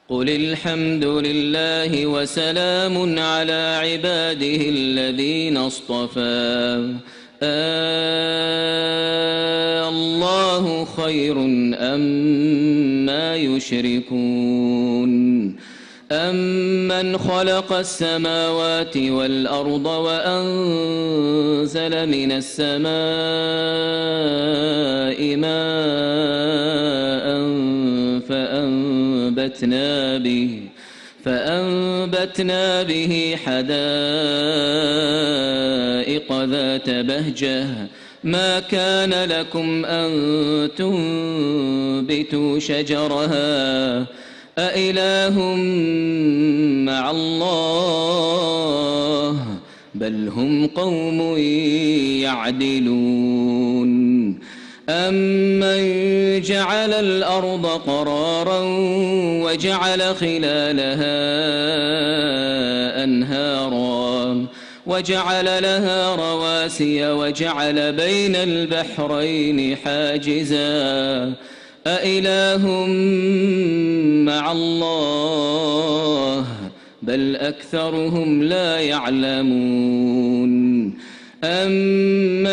قل الحمد لله وسلام على عباده الذين اصطفى الله خير أما يشركون أمن خلق السماوات والأرض وأنزل من السماء ماء فأنبتنا به حدائق ذات بهجة ما كان لكم أن تنبتوا شجرها أإله مع الله بل هم قوم يعدلون أمن جعل الأرض قرارا وجعل خلالها أنهارا وجعل لها رواسي وجعل بين البحرين حاجزا أإله مع الله بل أكثرهم لا يعلمون أمن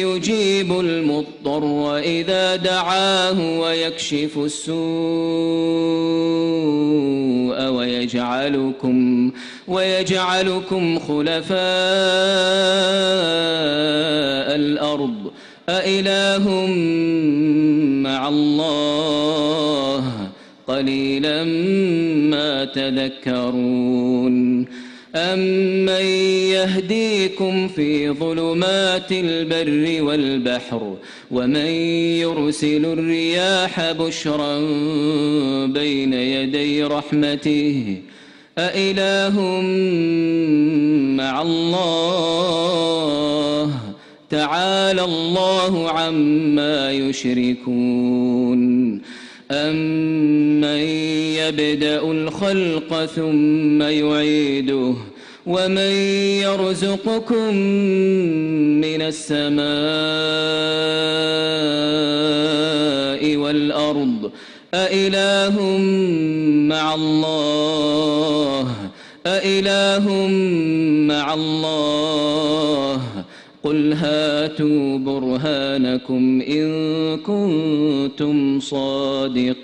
يجيب المضطر إذا دعاه ويكشف السوء ويجعلكم خلفاء الأرض أإله مع الله قليلا ما تذكرون أمن يهديكم في ظلمات البر والبحر ومن يرسل الرياح بشرا بين يدي رحمته أإله مع الله تعالى الله عما يشركون أمن يبدأ الخلق ثم يعيده ومن يرزقكم من السماء والأرض أإله مع الله قل هاتوا برهانكم إن كنتم صادقين.